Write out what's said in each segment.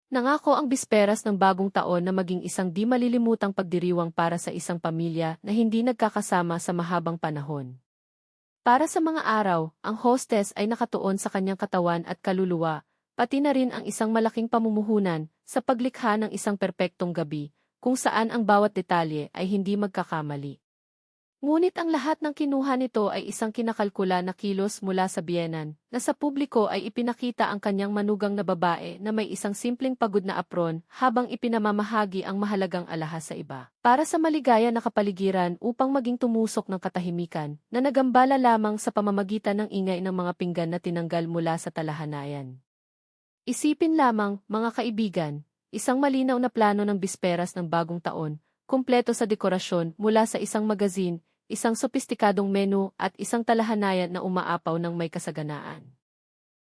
Nangako ang bisperas ng bagong taon na maging isang di malilimutang pagdiriwang para sa isang pamilya na hindi nagkakasama sa mahabang panahon. Para sa mga araw, ang hostess ay nakatuon sa kanyang katawan at kaluluwa, pati na rin ang isang malaking pamumuhunan sa paglikha ng isang perpektong gabi, kung saan ang bawat detalye ay hindi magkakamali. Ngunit ang lahat ng kinuha nito ay isang kinakalkula na kilos mula sa biyenan, na sa publiko ay ipinakita ang kanyang manugang na babae na may isang simpleng pagod na apron habang ipinamamahagi ang mahalagang alahas sa iba. Para sa maligaya na kapaligiran upang maging tumusok ng katahimikan, na nagambala lamang sa pamamagitan ng ingay ng mga pinggan na tinanggal mula sa talahanayan. Isipin lamang, mga kaibigan, isang malinaw na plano ng bisperas ng bagong taon, kumpleto sa dekorasyon mula sa isang magazine, isang sopistikadong menu at isang talahanayan na umaapaw ng may kasaganaan.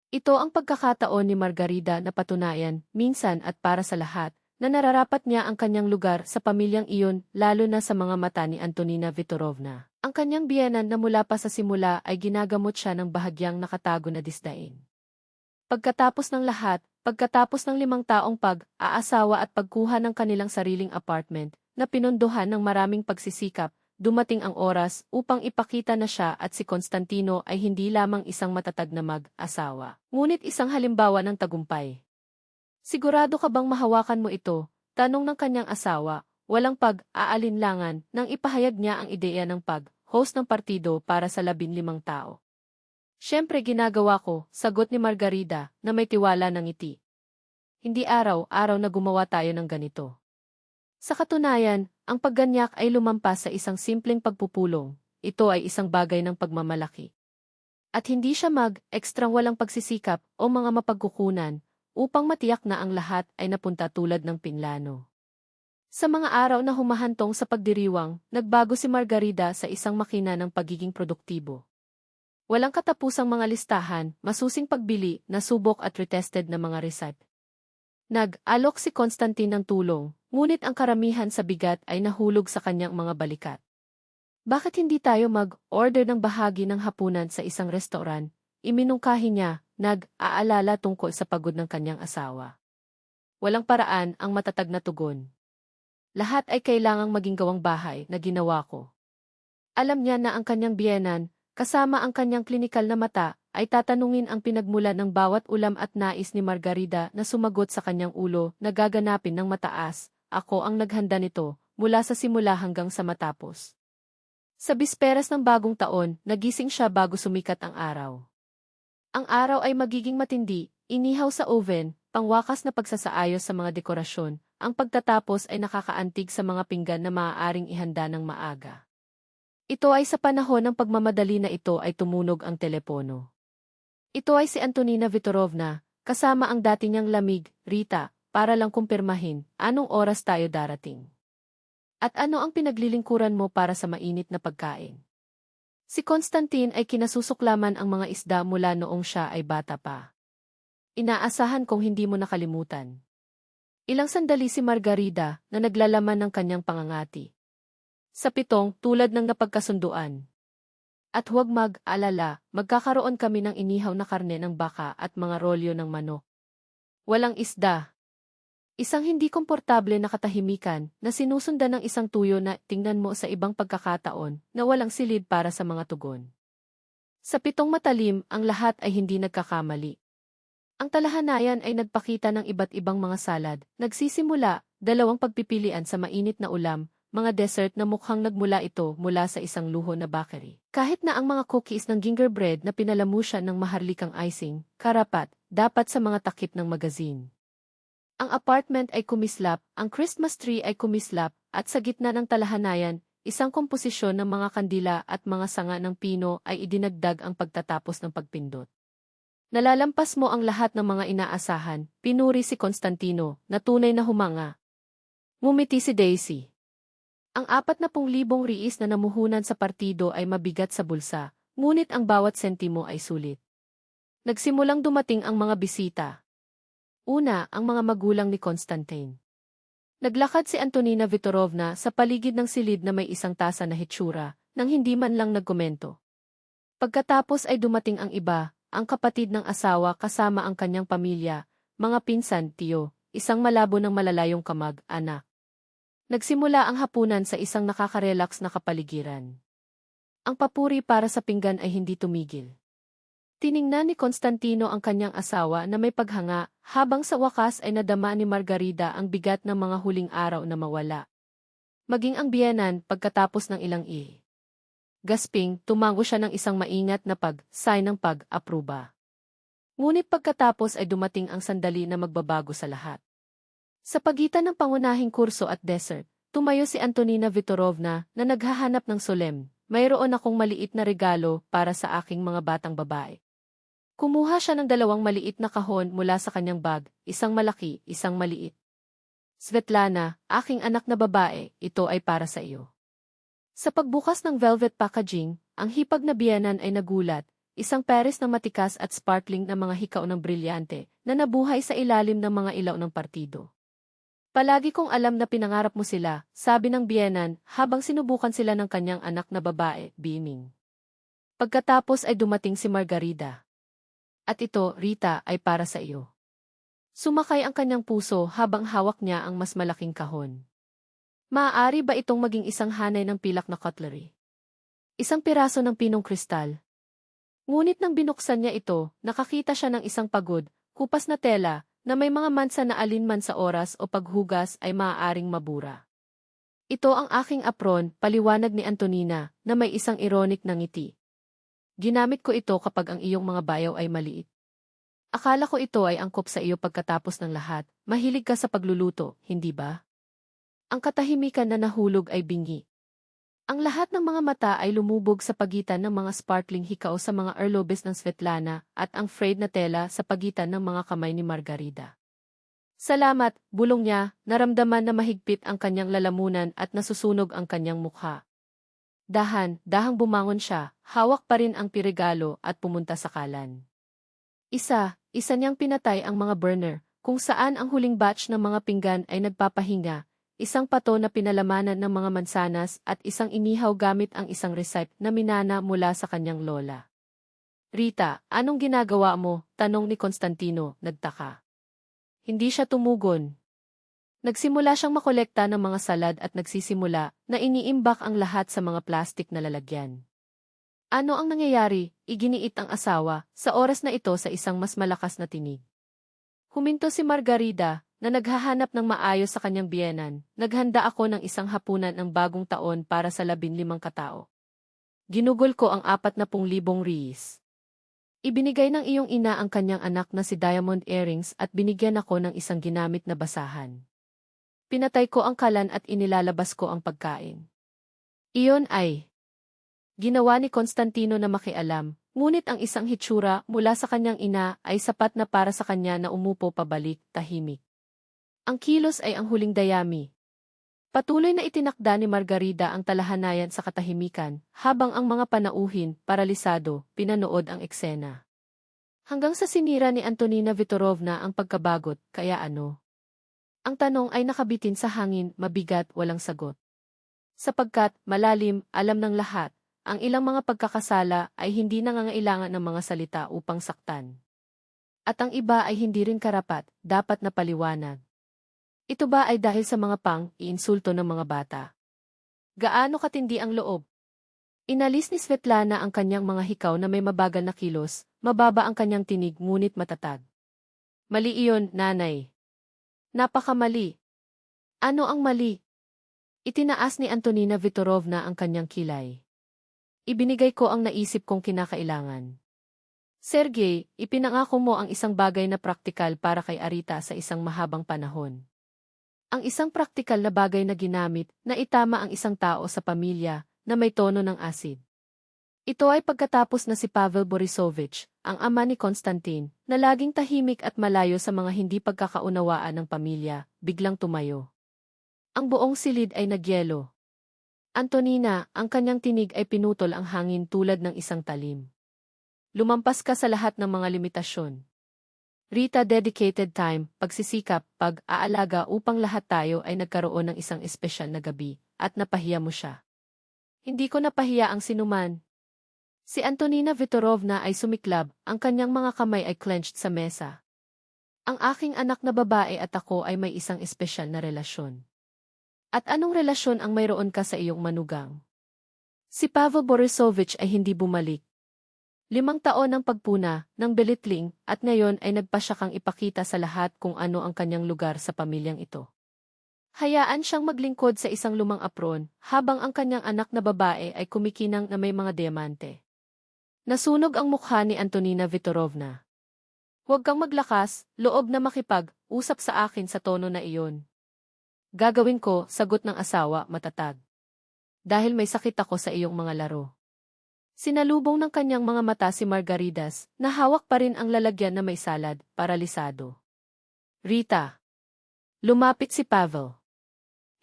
Ito ang pagkakataon ni Margarida na patunayan, minsan at para sa lahat, na nararapat niya ang kanyang lugar sa pamilyang iyon lalo na sa mga mata ni Antonina Viktorovna. Ang kanyang biyenan na mula pa sa simula ay ginagamot siya ng bahagyang nakatago na disdain. Pagkatapos ng lahat, pagkatapos ng 5 taong pag-aasawa at pagkuha ng kanilang sariling apartment, na pinondohan ng maraming pagsisikap, dumating ang oras upang ipakita na siya at si Constantino ay hindi lamang isang matatag na mag-asawa, ngunit isang halimbawa ng tagumpay. Sigurado ka bang mahawakan mo ito? Tanong ng kanyang asawa, walang pag-aalinlangan nang ipahayag niya ang ideya ng pag-host ng partido para sa 15 tao. Siyempre ginagawa ko, sagot ni Margarida na may tiwala ng ngiti. Hindi araw-araw na gumawa tayo ng ganito. Sa katunayan, ang pagganyak ay lumampas sa isang simpleng pagpupulong. Ito ay isang bagay ng pagmamalaki. At hindi siya ekstrang walang pagsisikap o mga mapagkukunan upang matiyak na ang lahat ay napunta tulad ng pinlano. Sa mga araw na humahantong sa pagdiriwang, nagbago si Margarida sa isang makina ng pagiging produktibo. Walang katapusang mga listahan, masusing pagbili, nasubok at retested na mga recipe. Nag-alok si Constantine ng tulong, ngunit ang karamihan sa bigat ay nahulog sa kanyang mga balikat. Bakit hindi tayo mag-order ng bahagi ng hapunan sa isang restoran? Iminungkahi niya, nag-aalala tungkol sa pagod ng kanyang asawa. Walang paraan ang matatag na tugon. Lahat ay kailangang maging gawang bahay na ginawa ko. Alam niya na ang kanyang biyenan, kasama ang kanyang klinikal na mata, ay tatanungin ang pinagmulan ng bawat ulam at nais ni Margarida na sumagot sa kanyang ulo na gaganapin ng mataas, ako ang naghanda nito, mula sa simula hanggang sa matapos. Sa bisperas ng bagong taon, nagising siya bago sumikat ang araw. Ang araw ay magiging matindi, inihaw sa oven, pangwakas na pagsasaayos sa mga dekorasyon, ang pagtatapos ay nakakaantig sa mga pinggan na maaaring ihanda ng maaga. Ito ay sa panahon ng pagmamadali na ito ay tumunog ang telepono. Ito ay si Antonina Viktorovna, kasama ang dati niyang lamig, Rita, para lang kumpirmahin, anong oras tayo darating. At ano ang pinaglilingkuran mo para sa mainit na pagkain? Si Constantine ay kinasusuklaman ang mga isda mula noong siya ay bata pa. Inaasahan kong hindi mo nakalimutan. Ilang sandali si Margarida na naglalaman ng kanyang pangangati. Sa 7, tulad ng napagkasunduan. At huwag mag-alala, magkakaroon kami ng inihaw na karne ng baka at mga rolyo ng manok. Walang isda. Isang hindi komportable na katahimikan na sinusundan ng isang tuyo na tingnan mo sa ibang pagkakataon na walang silid para sa mga tugon. Sa 7 matalim, ang lahat ay hindi nagkakamali. Ang talahanayan ay nagpakita ng iba't ibang mga salad, nagsisimula, 2 pagpipilian sa mainit na ulam, mga dessert na mukhang nagmula ito mula sa isang luho na bakery. Kahit na ang mga cookies ng gingerbread na pinalamusan ng maharlikang icing, karapat, dapat sa mga takip ng magazine. Ang apartment ay kumislap, ang Christmas tree ay kumislap, at sa gitna ng talahanayan, isang komposisyon ng mga kandila at mga sanga ng pino ay idinagdag ang pagtatapos ng pagpindot. Nalalampas mo ang lahat ng mga inaasahan, pinuri si Constantino, na tunay na humanga. Ngumiti si Daisy. Ang 40,000 riis na namuhunan sa partido ay mabigat sa bulsa, ngunit ang bawat sentimo ay sulit. Nagsimulang dumating ang mga bisita. Una, ang mga magulang ni Constantine. Naglakad si Antonina Viktorovna sa paligid ng silid na may isang tasa na hitsura, nang hindi man lang nagkomento. Pagkatapos ay dumating ang iba, ang kapatid ng asawa kasama ang kanyang pamilya, mga pinsan, tiyo, isang malabo ng malalayong kamag-anak. Nagsimula ang hapunan sa isang nakaka-relax na kapaligiran. Ang papuri para sa pinggan ay hindi tumigil. Tiningnan ni Constantino ang kanyang asawa na may paghanga, habang sa wakas ay nadama ni Margarida ang bigat ng mga huling araw na mawala. Maging ang biyenan pagkatapos ng ilang gasping, tumango siya ng isang maingat na pag-sign ng pag-apruba. Ngunit pagkatapos ay dumating ang sandali na magbabago sa lahat. Sa pagitan ng pangunahing kurso at dessert, tumayo si Antonina Viktorovna na naghahanap ng solem. Mayroon akong maliit na regalo para sa aking mga batang babae. Kumuha siya ng 2 maliit na kahon mula sa kanyang bag, isang malaki, isang maliit. Svetlana, aking anak na babae, ito ay para sa iyo. Sa pagbukas ng velvet packaging, ang hipag na biyenan ay nagulat, isang pares na matikas at sparkling na mga hikaw ng brilyante na nabuhay sa ilalim ng mga ilaw ng partido. Palagi kong alam na pinangarap mo sila, sabi ng biyenan habang sinubukan sila ng kanyang anak na babae, beaming. Pagkatapos ay dumating si Margarida. At ito, Rita, ay para sa iyo. Sumakay ang kanyang puso habang hawak niya ang mas malaking kahon. Maaari ba itong maging isang hanay ng pilak na cutlery? Isang piraso ng pinong kristal? Ngunit nang binuksan niya ito, nakakita siya ng isang pagod, kupas na tela, na may mga mansa na alinman sa oras o paghugas ay maaaring mabura. Ito ang aking apron, paliwanag ni Antonina, na may isang ironic na ngiti. Ginamit ko ito kapag ang iyong mga bayaw ay maliit. Akala ko ito ay angkop sa iyo pagkatapos ng lahat, mahilig ka sa pagluluto, hindi ba? Ang katahimikan na nahulog ay bingi. Ang lahat ng mga mata ay lumubog sa pagitan ng mga sparkling hikaw sa mga earlobes ng Svetlana at ang frayed na tela sa pagitan ng mga kamay ni Margarida. Salamat, bulong niya, naramdaman na mahigpit ang kanyang lalamunan at nasusunog ang kanyang mukha. Dahang bumangon siya, hawak pa rin ang pirigalo at pumunta sa kalan. Isa niyang pinatay ang mga burner, kung saan ang huling batch ng mga pinggan ay nagpapahinga, isang pato na pinalamanan ng mga mansanas at isang inihaw gamit ang isang recipe na minana mula sa kanyang lola. Rita, anong ginagawa mo? Tanong ni Constantino, nagtaka. Hindi siya tumugon. Nagsimula siyang makolekta ng mga salad at nagsisimula na iniimbak ang lahat sa mga plastik na lalagyan. Ano ang nangyayari? Iginiit ang asawa, sa oras na ito sa isang mas malakas na tinig. Huminto si Margarida, na naghahanap ng maayos sa kanyang biyenan. Naghanda ako ng isang hapunan ng bagong taon para sa 15 katao. Ginugol ko ang 40,000 riis. Ibinigay ng iyong ina ang kanyang anak na si Diamond Earrings at binigyan ako ng isang ginamit na basahan. Pinatay ko ang kalan at inilalabas ko ang pagkain. Iyon ay ginawa ni Constantino na makialam, ngunit ang isang hitsura mula sa kanyang ina ay sapat na para sa kanya na umupo pabalik, tahimik. Ang kilos ay ang huling dayami. Patuloy na itinakda ni Margarida ang talahanayan sa katahimikan, habang ang mga panauhin, paralisado, pinanood ang eksena. Hanggang sa sinira ni Antonina Viktorovna ang pagkabagot, kaya ano? Ang tanong ay nakabitin sa hangin, mabigat, walang sagot. Sapagkat, malalim, alam ng lahat, ang ilang mga pagkakasala ay hindi nangangailangan ng mga salita upang saktan. At ang iba ay hindi rin karapat, dapat na paliwanag. Ito ba ay dahil sa mga iinsulto ng mga bata? Gaano katindi ang loob? Inalis ni Svetlana ang kanyang mga hikaw na may mabagal na kilos, mababa ang kanyang tinig ngunit matatag. Mali iyon, nanay. Napakamali. Ano ang mali? Itinaas ni Antonina Viktorovna ang kanyang kilay. Ibinigay ko ang naisip kong kinakailangan. Sergey, ipinangako mo ang isang bagay na praktikal para kay Arita sa isang mahabang panahon. Ang isang praktikal na bagay na ginamit na itama ang isang tao sa pamilya na may tono ng asid. Ito ay pagkatapos na si Pavel Borisovich, ang ama ni Konstantin, na laging tahimik at malayo sa mga hindi pagkakaunawaan ng pamilya, biglang tumayo. Ang buong silid ay nagyelo. Antonina, ang kanyang tinig ay pinutol ang hangin tulad ng isang talim. Lumampas ka sa lahat ng mga limitasyon. Rita, dedicated time, pagsisikap, pag-aalaga upang lahat tayo ay nagkaroon ng isang espesyal na gabi, at napahiya mo siya. Hindi ko napahiya ang sinuman. Si Antonina Viktorovna ay sumiklab, ang kanyang mga kamay ay clenched sa mesa. Ang aking anak na babae at ako ay may isang espesyal na relasyon. At anong relasyon ang mayroon ka sa iyong manugang? Si Pavel Borisovich ay hindi bumalik. 5 taon ng pagpuna, ng belitling, at ngayon ay nagpasya kang ipakita sa lahat kung ano ang kanyang lugar sa pamilyang ito. Hayaan siyang maglingkod sa isang lumang apron, habang ang kanyang anak na babae ay kumikinang na may mga diamante. Nasunog ang mukha ni Antonina Viktorovna. Huwag kang maglakas, loob na makipag-usap sa akin sa tono na iyon. Gagawin ko, sagot ng asawa, matatag. Dahil may sakit ako sa iyong mga laro. Sinalubong ng kanyang mga mata si Margaridas, na hawak pa rin ang lalagyan na may salad, paralisado. Rita. Lumapit si Pavel.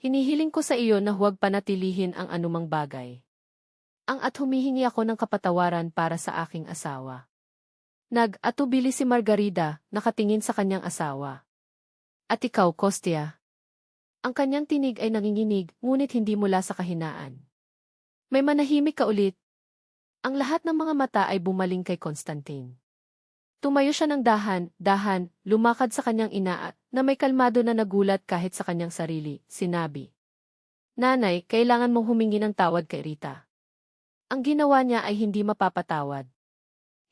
Hinihiling ko sa iyo na huwag panatilihin ang anumang bagay. At humihingi ako ng kapatawaran para sa aking asawa. Nag-atubili si Margarida, nakatingin sa kanyang asawa. At ikaw, Kostya? Ang kanyang tinig ay nanginginig, ngunit hindi mula sa kahinaan. May manahimik ka ulit. Ang lahat ng mga mata ay bumaling kay Konstantin. Tumayo siya ng dahan, lumakad sa kanyang ina na may kalmado na nagulat kahit sa kanyang sarili, sinabi. Nanay, kailangan mong humingi ng tawad kay Rita. Ang ginawa niya ay hindi mapapatawad.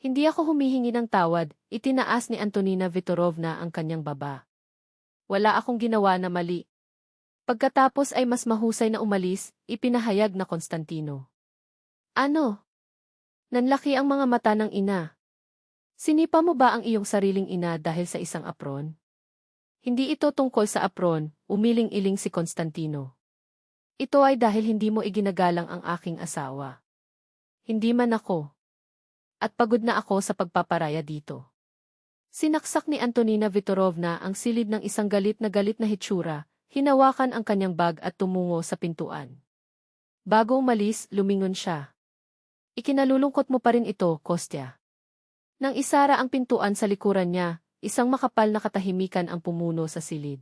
Hindi ako humihingi ng tawad, itinaas ni Antonina Viktorovna ang kanyang baba. Wala akong ginawa na mali. Pagkatapos ay mas mahusay na umalis, ipinahayag na Konstantino. Ano? Nanlaki ang mga mata ng ina. Sinipa mo ba ang iyong sariling ina dahil sa isang apron? Hindi ito tungkol sa apron, umiling-iling si Konstantino. Ito ay dahil hindi mo iginagalang ang aking asawa. Hindi man ako. At pagod na ako sa pagpaparaya dito. Sinaksak ni Antonina Viktorovna ang silid ng isang galit na hitsura, hinawakan ang kanyang bag at tumungo sa pintuan. Bago umalis, lumingon siya. Ikinalulungkot mo pa rin ito, Kostya. Nang isara ang pintuan sa likuran niya, isang makapal na katahimikan ang pumuno sa silid.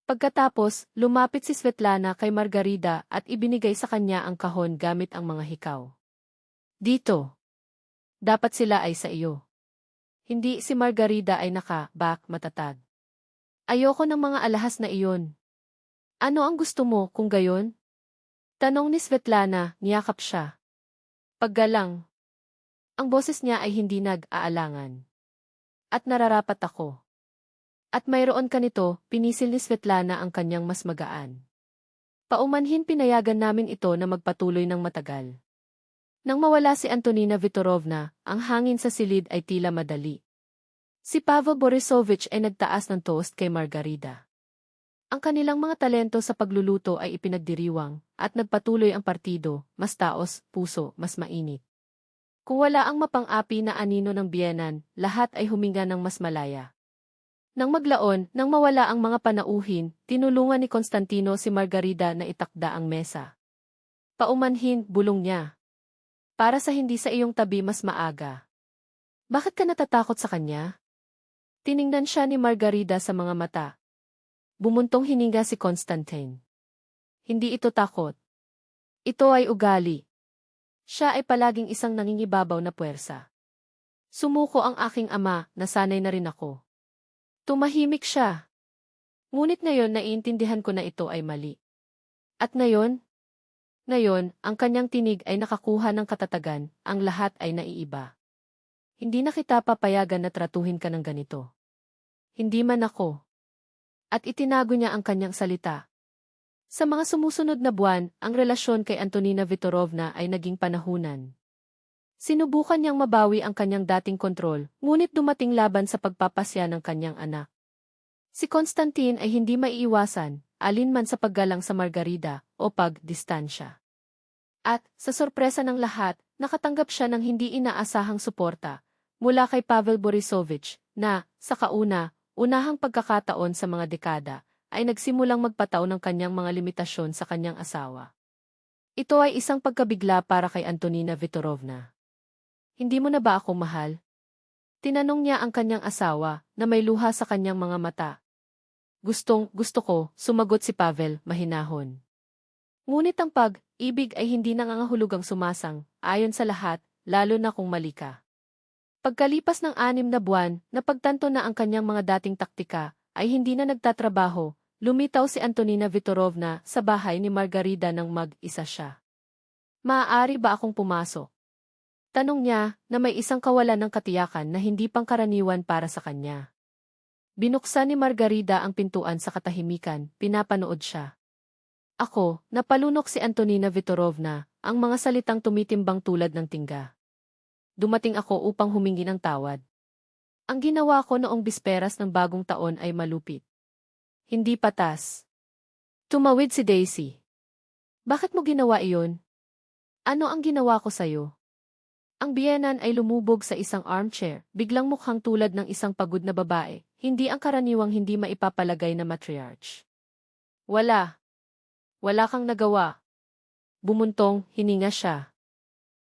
Pagkatapos, lumapit si Svetlana kay Margarida at ibinigay sa kanya ang kahon gamit ang mga hikaw. Dito. Dapat sila ay sa iyo. Hindi si Margarida ay matatag. Ayoko ng mga alahas na iyon. Ano ang gusto mo kung gayon? Tanong ni Svetlana, niyakap siya. Paggalang. Ang boses niya ay hindi nag-aalangan. At nararapat ako. At mayroon ka nito, pinisil ni Svetlana ang kanyang mas magaan. Paumanhin pinayagan namin ito na magpatuloy ng matagal. Nang mawala si Antonina Viktorovna, ang hangin sa silid ay tila madali. Si Pavel Borisovich ay nagtaas ng toast kay Margarida. Ang kanilang mga talento sa pagluluto ay ipinagdiriwang, at nagpatuloy ang partido, mas taos, puso, mas mainit. Kung wala ang mapang-api na anino ng biyenan, lahat ay huminga ng mas malaya. Nang maglaon, nang mawala ang mga panauhin, tinulungan ni Konstantino si Margarida na itakda ang mesa. Paumanhin, bulong niya. Para sa hindi sa iyong tabi mas maaga. Bakit ka natatakot sa kanya? Tiningnan siya ni Margarida sa mga mata. Bumuntong hininga si Konstantin. Hindi ito takot. Ito ay ugali. Siya ay palaging isang nangingibabaw na puwersa. Sumuko ang aking ama, nasanay na rin ako. Tumahimik siya. Ngunit ngayon naiintindihan ko na ito ay mali. At ngayon? Ngayon, ang kanyang tinig ay nakakuha ng katatagan, ang lahat ay naiiba. Hindi na kita papayagan na tratuhin ka ng ganito. Hindi man ako. At itinago niya ang kanyang salita. Sa mga sumusunod na buwan, ang relasyon kay Antonina Viktorovna ay naging panahunan. Sinubukan niyang mabawi ang kanyang dating kontrol, ngunit dumating laban sa pagpapasya ng kanyang anak. Si Konstantin ay hindi maiiwasan, alinman sa paggalang sa Margarida o pagdistansya. At, sa sorpresa ng lahat, nakatanggap siya ng hindi inaasahang suporta mula kay Pavel Borisovich na, sa unahang pagkakataon sa mga dekada, ay nagsimulang magpataw ng kanyang mga limitasyon sa kanyang asawa. Ito ay isang pagkabigla para kay Antonina Viktorovna. Hindi mo na ba ako mahal? Tinanong niya ang kanyang asawa na may luha sa kanyang mga mata. Gusto ko, sumagot si Pavel, mahinahon. Ngunit ang pag-ibig ay hindi nangangahulugang sumasang, ayon sa lahat, lalo na kung mali ka. Pagkalipas ng 6 na buwan, napagtanto na ang kanyang mga dating taktika ay hindi na nagtatrabaho, lumitaw si Antonina Viktorovna sa bahay ni Margarida nang mag-isa siya. "Maaari ba akong pumasok?" Tanong niya na may isang kawalan ng katiyakan na hindi pangkaraniwan para sa kanya. Binuksan ni Margarida ang pintuan sa katahimikan, pinapanood siya. "Ako," napalunok si Antonina Viktorovna, ang mga salitang tumitimbang tulad ng tingga. "Dumating ako upang humingi ng tawad. Ang ginawa ko noong bisperas ng bagong taon ay malupit. Hindi patas." Tumawid si Daisy. "Bakit mo ginawa iyon? Ano ang ginawa ko sa'yo?" Ang biyenan ay lumubog sa isang armchair, biglang mukhang tulad ng isang pagod na babae, hindi ang karaniwang hindi maipapalagay na matriarch. "Wala. Wala kang nagawa." Bumuntong, hininga siya.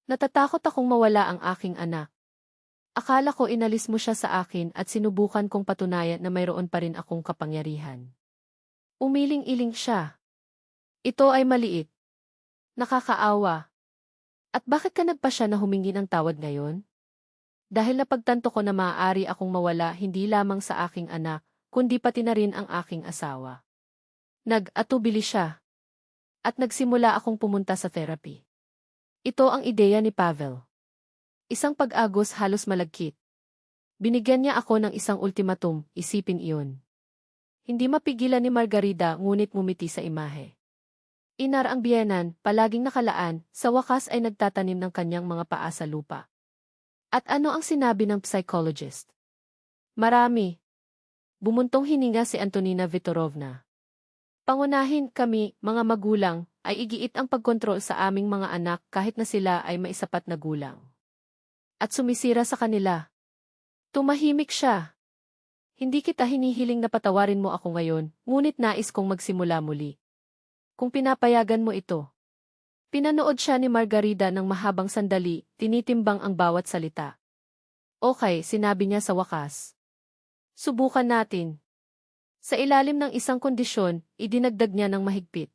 "Natatakot akong mawala ang aking anak. Akala ko inalis mo siya sa akin at sinubukan kong patunayan na mayroon pa rin akong kapangyarihan." Umiling-iling siya. "Ito ay maliit. Nakakaawa. At bakit ka nagpasya na humingi ng tawad ngayon?" "Dahil napagtanto ko na maaari akong mawala hindi lamang sa aking anak, kundi pati na rin ang aking asawa." Nag-atubili siya. "At nagsimula akong pumunta sa therapy." Ito ang ideya ni Pavel. Isang pag-agos halos malagkit. Binigyan niya ako ng isang ultimatum, isipin iyon. Hindi mapigilan ni Margarida ngunit ngumiti sa imahe. Inar ang biyenan, palaging nakalaan, sa wakas ay nagtatanim ng kanyang mga paa sa lupa. At ano ang sinabi ng psychologist? Marami. Bumuntong hininga si Antonina Viktorovna. "Pangunahin kami, mga magulang, ay igiit ang pagkontrol sa aming mga anak kahit na sila ay maisapat na gulang. At sumisira sa kanila." Tumahimik siya. "Hindi kita hinihiling na patawarin mo ako ngayon, ngunit nais kong magsimula muli. Kung pinapayagan mo ito." Pinanood siya ni Margarida ng mahabang sandali, tinitimbang ang bawat salita. "Okay," sinabi niya sa wakas. "Subukan natin." Sa ilalim ng isang kondisyon, idinagdag niya ng mahigpit.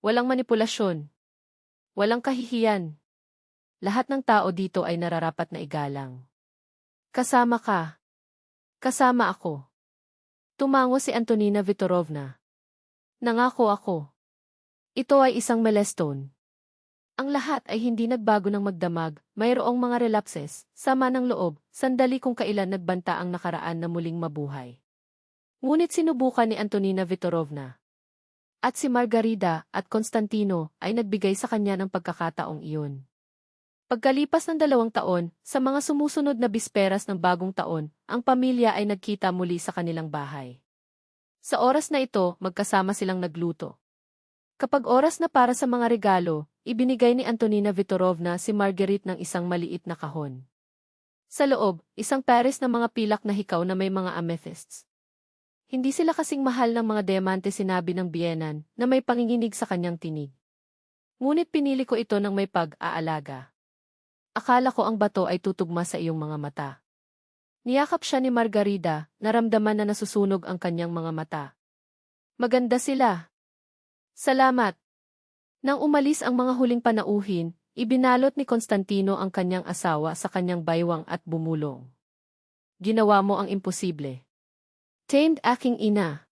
"Walang manipulasyon. Walang kahihiyan. Lahat ng tao dito ay nararapat na igalang. Kasama ka. Kasama ako." Tumango si Antonina Viktorovna. "Nangako ako. Ito ay isang milestone." Ang lahat ay hindi nagbago ng magdamag, mayroong mga relapses, sama ng loob, sandali kung kailan nagbanta ang nakaraan na muling mabuhay. Ngunit sinubukan ni Antonina Viktorovna. At si Margarida at Constantino ay nagbigay sa kanya ng pagkakataong iyon. Pagkalipas ng 2 taon, sa mga sumusunod na bisperas ng bagong taon, ang pamilya ay nagkita muli sa kanilang bahay. Sa oras na ito, magkasama silang nagluto. Kapag oras na para sa mga regalo, ibinigay ni Antonina Viktorovna si Marguerite ng isang maliit na kahon. Sa loob, isang pares ng mga pilak na hikaw na may mga amethysts. Hindi sila kasing mahal ng mga diamante, sinabi ng biyenan, na may panginginig sa kanyang tinig. Ngunit pinili ko ito ng may pag-aalaga. Akala ko ang bato ay tutugma sa iyong mga mata. Niyakap siya ni Margarida, naramdaman na nasusunog ang kanyang mga mata. "Maganda sila." "Salamat." Nang umalis ang mga huling panauhin, ibinalot ni Constantino ang kanyang asawa sa kanyang baywang at bumulong. "Ginawa mo ang imposible." "Tamed aking ina."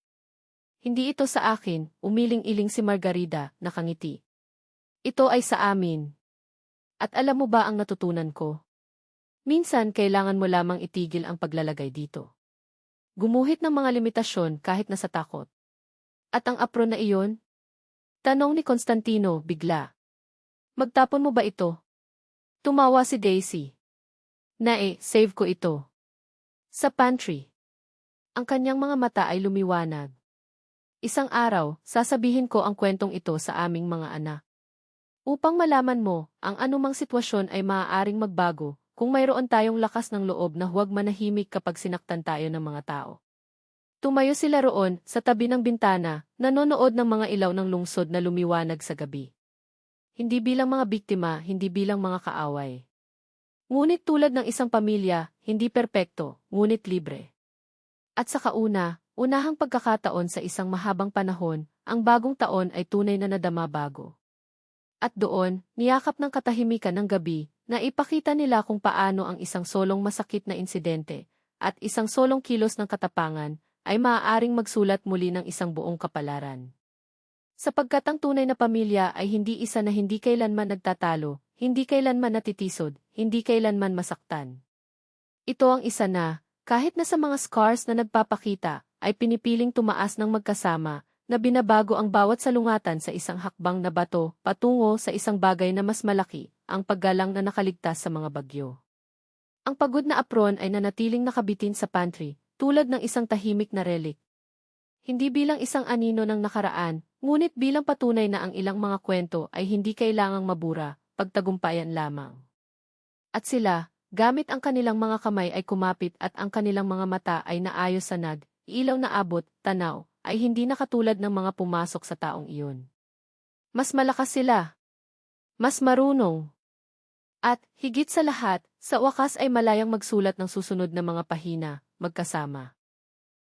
"Hindi ito sa akin," umiling-iling si Margarida, nakangiti. "Ito ay sa amin. At alam mo ba ang natutunan ko? Minsan kailangan mo lamang itigil ang paglalagay dito. Gumuhit ng mga limitasyon kahit nasa takot." "At ang apron na iyon?" tanong ni Constantino bigla. "Magtapon mo ba ito?" Tumawa si Daisy. Save ko ito." "Sa pantry." Ang kanyang mga mata ay lumiwanag. "Isang araw, sasabihin ko ang kwentong ito sa aming mga anak. Upang malaman mo, ang anumang sitwasyon ay maaaring magbago kung mayroon tayong lakas ng loob na huwag manahimik kapag sinaktan tayo ng mga tao." Tumayo sila roon, sa tabi ng bintana, nanonood ng mga ilaw ng lungsod na lumiwanag sa gabi. Hindi bilang mga biktima, hindi bilang mga kaaway. Ngunit tulad ng isang pamilya, hindi perpekto, ngunit libre. At sa unahang pagkakataon sa isang mahabang panahon, ang bagong taon ay tunay na nadama bago. At doon, niyakap ng katahimikan ng gabi, Naipakita nila kung paano ang isang solong masakit na insidente at isang solong kilos ng katapangan ay maaaring magsulat muli ng isang buong kapalaran. Sapagkat ang tunay na pamilya ay hindi isa na hindi kailanman nagtatalo, hindi kailanman natitisod, hindi kailanman masaktan. Ito ang isa na, kahit na sa mga scars na nagpapakita, ay pinipiling tumaas ng magkasama, na binabago ang bawat salungatan sa isang hakbang na bato patungo sa isang bagay na mas malaki, ang paggalang na nakaligtas sa mga bagyo. Ang pagod na apron ay nanatiling nakabitin sa pantry, tulad ng isang tahimik na relic. Hindi bilang isang anino ng nakaraan, ngunit bilang patunay na ang ilang mga kwento ay hindi kailangang mabura, pagtagumpayan lamang. At sila, gamit ang kanilang mga kamay ay kumapit at ang kanilang mga mata ay naayos sa ilaw na abot, tanaw, ay hindi na katulad ng mga pumasok sa taong iyon. Mas malakas sila. Mas marunong. At, higit sa lahat, sa wakas ay malayang magsulat ng susunod na mga pahina, magkasama.